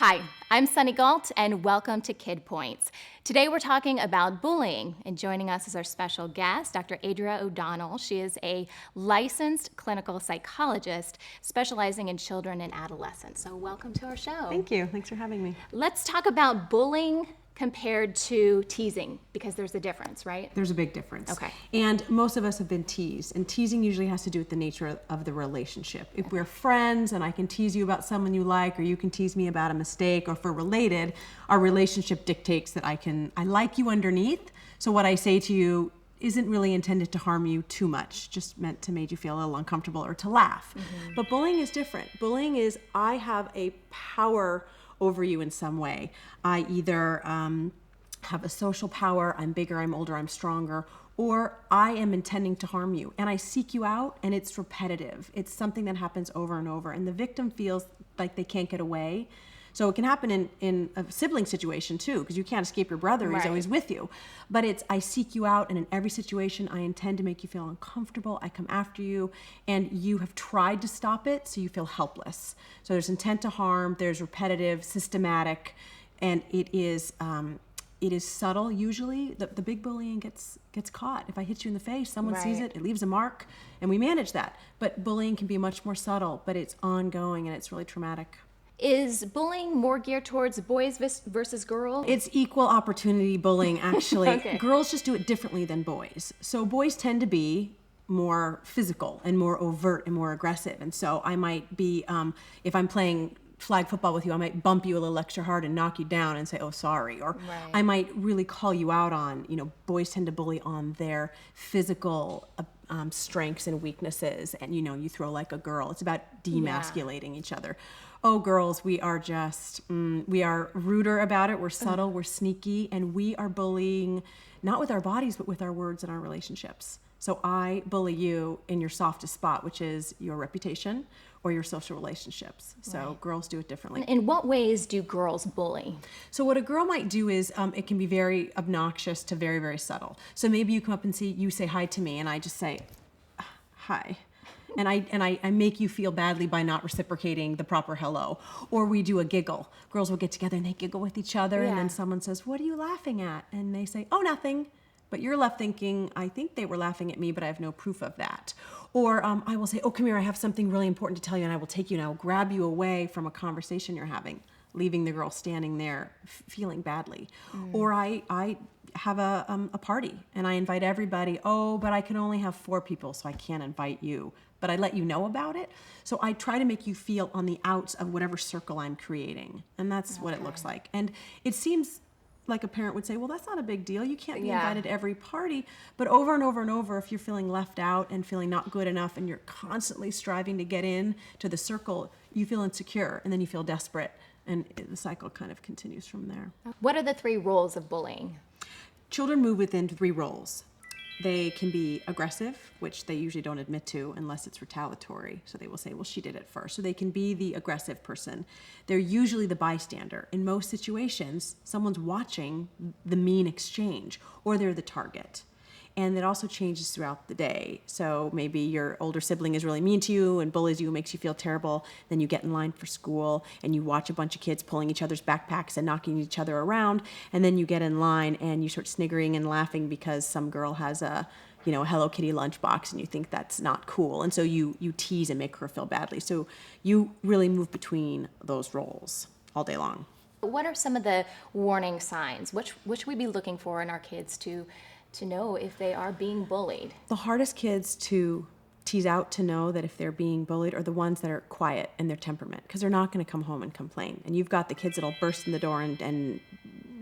Hi, I'm Sunny Galt, and welcome to Kid Points. Today we're talking about bullying, and joining us is our special guest, Dr. Adria O'Donnell. She is a licensed clinical psychologist specializing in children and adolescents. So welcome to our show. Thank you. Thanks for having me. Let's talk about bullying compared to teasing, because there's a difference, right? There's a big difference. Okay. And most of us have been teased, and teasing usually has to do with the nature of the relationship. If we're friends and I can tease you about someone you like, or you can tease me about a mistake, or if we're related, our relationship dictates that I like you underneath. So what I say to you isn't really intended to harm you too much, just meant to make you feel a little uncomfortable or to laugh. Mm-hmm. But bullying is different. Bullying is I have a power over you in some way. I either have a social power, I'm bigger, I'm older, I'm stronger, or I am intending to harm you. And I seek you out, and it's repetitive. It's something that happens over and over. And the victim feels like they can't get away. So it can happen in a sibling situation too, because you can't escape your brother, he's always with you. But it's, I seek you out, and in every situation, I intend to make you feel uncomfortable. I come after you, and you have tried to stop it, so you feel helpless. So there's intent to harm, there's repetitive, systematic, and it is subtle usually. The big bullying gets caught. If I hit you in the face, someone sees it leaves a mark, and we manage that. But bullying can be much more subtle, but it's ongoing, and it's really traumatic. Is bullying more geared towards boys versus girls? It's equal opportunity bullying, actually. Okay. Girls just do it differently than boys. So boys tend to be more physical and more overt and more aggressive. And so I might be, if I'm playing flag football with you, I might bump you a little extra hard and knock you down and say, oh, sorry. Or I might really call you out on, boys tend to bully on their physical strengths and weaknesses. And, you throw like a girl. It's about demasculating each other. Oh, girls, we are just, we are ruder about it. We're subtle, we're sneaky, and we are bullying, not with our bodies, but with our words and our relationships. So I bully you in your softest spot, which is your reputation or your social relationships. So girls do it differently. In what ways do girls bully? So what a girl might do is, it can be very obnoxious to very, very subtle. So maybe you come up and you say hi to me, and I just say, hi. And I make you feel badly by not reciprocating the proper hello. Or we do a giggle. Girls will get together and they giggle with each other, and then someone says, what are you laughing at? And they say, oh, nothing. But you're left thinking, I think they were laughing at me, but I have no proof of that. Or I will say, oh, come here, I have something really important to tell you, and I will take you and I will grab you away from a conversation you're having, leaving the girl standing there feeling badly. Or I have a party and I invite everybody. Oh, but I can only have 4 people, so I can't invite you. But I let you know about it. So I try to make you feel on the outs of whatever circle I'm creating. And that's what it looks like. And it seems like a parent would say, well, that's not a big deal. You can't be invited to every party. But over and over and over, if you're feeling left out and feeling not good enough, and you're constantly striving to get in to the circle, you feel insecure, and then you feel desperate. And the cycle kind of continues from there. What are the 3 roles of bullying? Children move within 3 roles. They can be aggressive, which they usually don't admit to unless it's retaliatory. So they will say, well, she did it first. So they can be the aggressive person. They're usually the bystander. In most situations, someone's watching the mean exchange, or they're the target. And it also changes throughout the day. So maybe your older sibling is really mean to you and bullies you, makes you feel terrible. Then you get in line for school and you watch a bunch of kids pulling each other's backpacks and knocking each other around. And then you get in line and you start sniggering and laughing because some girl has a Hello Kitty lunchbox, and you think that's not cool. And so you tease and make her feel badly. So you really move between those roles all day long. What are some of the warning signs? What should we be looking for in our kids to know if they are being bullied? The hardest kids to tease out to know that if they're being bullied are the ones that are quiet in their temperament, because they're not going to come home and complain. And you've got the kids that'll burst in the door and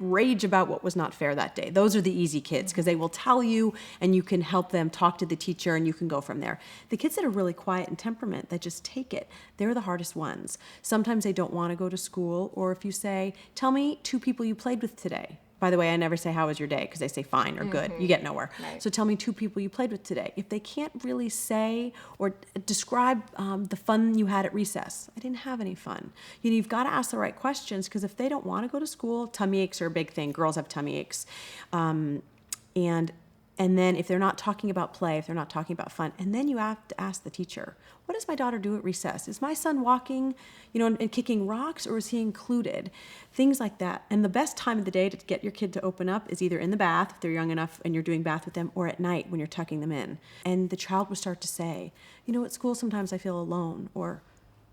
rage about what was not fair that day. Those are the easy kids, because they will tell you and you can help them talk to the teacher and you can go from there. The kids that are really quiet in temperament, that just take it, they're the hardest ones. Sometimes they don't want to go to school, or if you say, tell me 2 people you played with today. By the way, I never say, how was your day? Because they say fine or good. You get nowhere. Right. So tell me 2 people you played with today. If they can't really say or describe the fun you had at recess, I didn't have any fun. You've got to ask the right questions, because if they don't want to go to school, tummy aches are a big thing. Girls have tummy aches. And And then if they're not talking about play, if they're not talking about fun, and then you have to ask the teacher, what does my daughter do at recess? Is my son walking, and kicking rocks, or is he included? Things like that. And the best time of the day to get your kid to open up is either in the bath, if they're young enough and you're doing bath with them, or at night when you're tucking them in. And the child will start to say, at school sometimes I feel alone, or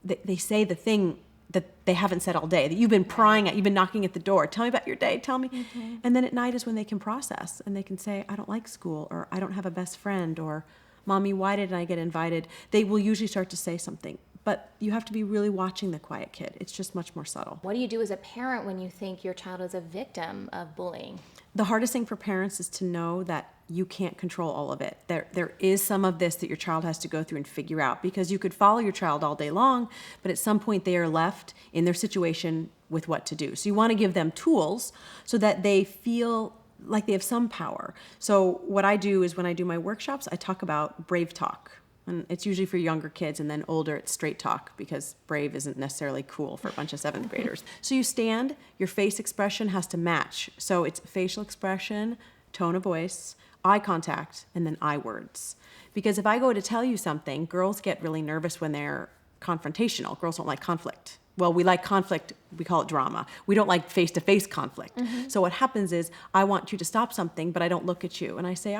they say the thing that they haven't said all day, that you've been prying at, you've been knocking at the door. Tell me about your day, tell me. And then at night is when they can process and they can say, I don't like school, or I don't have a best friend, or Mommy, why didn't I get invited? They will usually start to say something. But you have to be really watching the quiet kid. It's just much more subtle. What do you do as a parent when you think your child is a victim of bullying? The hardest thing for parents is to know that you can't control all of it. There is some of this that your child has to go through and figure out, because you could follow your child all day long, but at some point they are left in their situation with what to do. So you want to give them tools so that they feel like they have some power. So what I do is when I do my workshops, I talk about brave talk. And it's usually for younger kids, and then older it's straight talk, because brave isn't necessarily cool for a bunch of 7th graders. So you stand, your face expression has to match. So it's facial expression, tone of voice, eye contact, and then I words. Because if I go to tell you something, girls get really nervous when they're confrontational. Girls don't like conflict. Well, we like conflict, we call it drama. We don't like face-to-face conflict. So what happens is, I want you to stop something, but I don't look at you. And I say,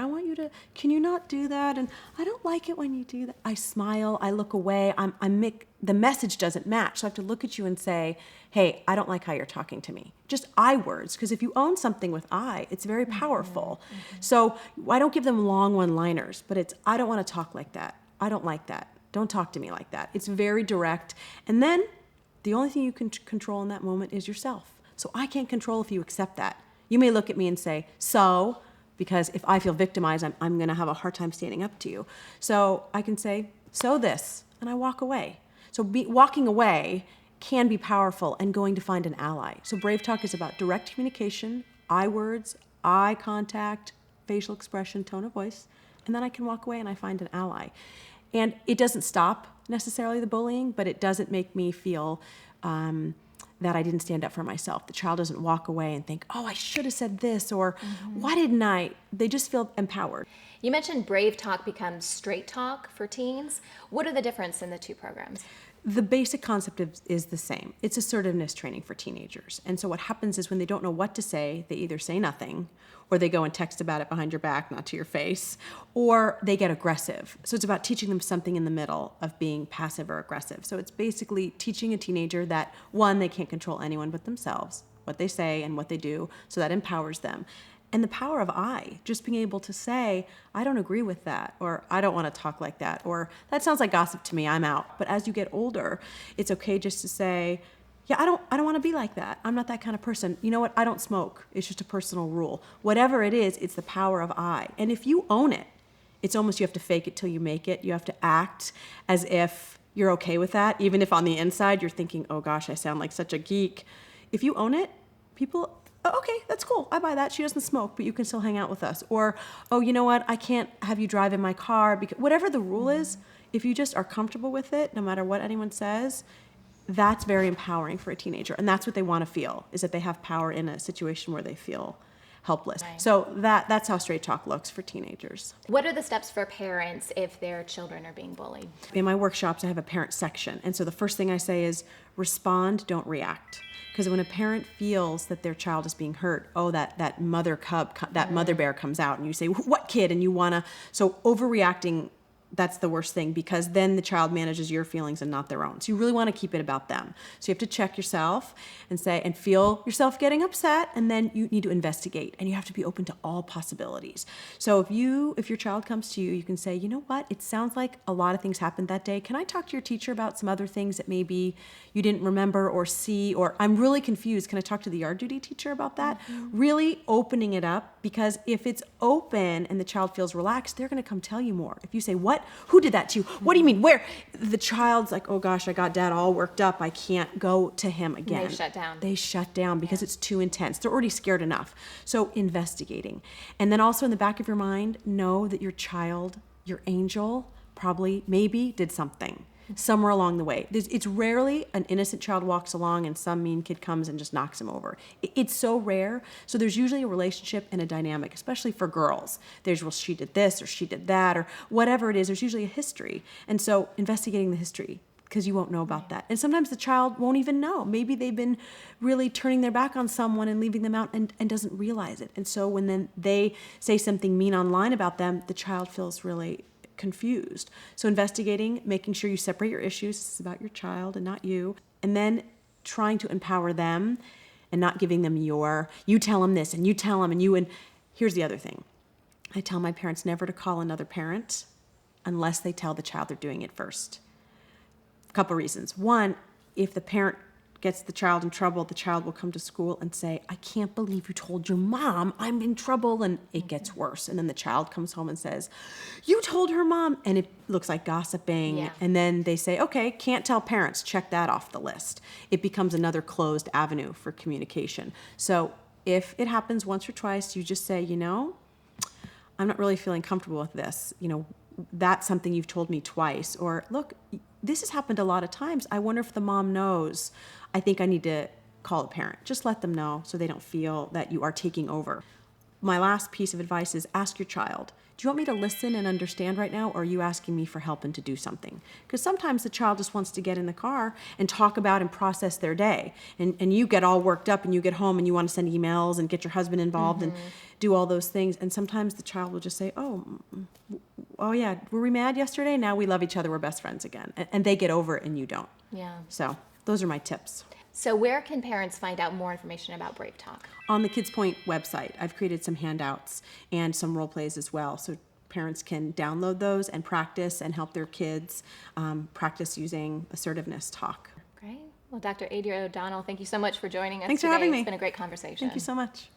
can you not do that? And I don't like it when you do that. I smile, I look away, the message doesn't match. So I have to look at you and say, hey, I don't like how you're talking to me. Just I words, because if you own something with I, it's very powerful. So I don't give them long one-liners, but it's, I don't want to talk like that. I don't like that. Don't talk to me like that. It's very direct. And then the only thing you can control in that moment is yourself. So I can't control if you accept that. You may look at me and say, so, because if I feel victimized, I'm going to have a hard time standing up to you. So I can say, so this, and I walk away. So walking away can be powerful and going to find an ally. So Brave Talk is about direct communication, I words, eye contact, facial expression, tone of voice, and then I can walk away and I find an ally. And it doesn't stop necessarily the bullying, but it doesn't make me feel that I didn't stand up for myself. The child doesn't walk away and think, oh, I should have said this, or why didn't I? They just feel empowered. You mentioned Brave Talk becomes Straight Talk for teens. What are the difference in the two programs? The basic concept is the same. It's assertiveness training for teenagers. And so what happens is when they don't know what to say, they either say nothing, or they go and text about it behind your back, not to your face, or they get aggressive. So it's about teaching them something in the middle of being passive or aggressive. So it's basically teaching a teenager that, one, they can't control anyone but themselves, what they say and what they do, so that empowers them. And the power of I, just being able to say, I don't agree with that, or I don't want to talk like that, or that sounds like gossip to me, I'm out. But as you get older, it's okay just to say, yeah, I don't want to be like that. I'm not that kind of person. You know what? I don't smoke. It's just a personal rule. Whatever it is, it's the power of I. And if you own it, it's almost you have to fake it till you make it. You have to act as if you're okay with that, even if on the inside you're thinking, oh gosh, I sound like such a geek. If you own it, people, oh, okay, that's cool. I buy that. She doesn't smoke, but you can still hang out with us. Or, oh, you know what? I can't have you drive in my car. Because whatever the rule is, if you just are comfortable with it, no matter what anyone says, that's very empowering for a teenager. And that's what they want to feel, is that they have power in a situation where they feel helpless. Right. So that's how Straight Talk looks for teenagers. What are the steps for parents if their children are being bullied? In my workshops, I have a parent section. And so the first thing I say is respond, don't react. Because when a parent feels that their child is being hurt, oh, that mother cub, that mother bear comes out, and you say, what kid? And you want to, so overreacting, that's the worst thing, because then the child manages your feelings and not their own. So you really want to keep it about them. So you have to check yourself and say, and feel yourself getting upset, and then you need to investigate, and you have to be open to all possibilities. So if your child comes to you, you can say, you know what, it sounds like a lot of things happened that day. Can I talk to your teacher about some other things that maybe you didn't remember or see, or I'm really confused. Can I talk to the yard duty teacher about that? Really opening it up, because if it's open and the child feels relaxed, they're going to come tell you more. If you say, what? Who did that to you? What do you mean? Where? The child's like, oh gosh, I got dad all worked up. I can't go to him again. They shut down. They shut down because it's too intense. They're already scared enough. So investigating. And then also in the back of your mind, know that your child, your angel, probably, maybe did something. somewhere along the way. It's rarely an innocent child walks along and some mean kid comes and just knocks him over. It's so rare. So there's usually a relationship and a dynamic, especially for girls. There's, well, she did this or she did that or whatever it is. There's usually a history. And so investigating the history, because you won't know about that. And sometimes the child won't even know. Maybe they've been really turning their back on someone and leaving them out and doesn't realize it. And so when then they say something mean online about them, the child feels really confused. So investigating, making sure you separate your issues. This is about your child and not you. And then trying to empower them and not giving them you tell them this and you tell them and here's the other thing. I tell my parents never to call another parent unless they tell the child they're doing it first. Couple reasons. One, if the parent gets the child in trouble, the child will come to school and say, I can't believe you told your mom I'm in trouble, and it gets worse. And then the child comes home and says, you told her mom, and it looks like gossiping. Yeah. And then they say, okay, can't tell parents, check that off the list. It becomes another closed avenue for communication. So if it happens once or twice, you just say, I'm not really feeling comfortable with this. That's something you've told me twice. Or, look, this has happened a lot of times. I wonder if the mom knows. I think I need to call a parent. Just let them know so they don't feel that you are taking over. My last piece of advice is ask your child, do you want me to listen and understand right now, or are you asking me for help and to do something? Because sometimes the child just wants to get in the car and talk about and process their day. And you get all worked up and you get home and you want to send emails and get your husband involved and do all those things. And sometimes the child will just say, oh yeah, were we mad yesterday? Now we love each other. We're best friends again. And they get over it and you don't. Yeah. So those are my tips. So where can parents find out more information about Brave Talk? On the Kids Point website, I've created some handouts and some role plays as well. So parents can download those and practice and help their kids practice using assertiveness talk. Great. Well, Dr. Adria O'Donnell, thank you so much for joining us Thanks today. for having me. It's been a great conversation. Thank you so much.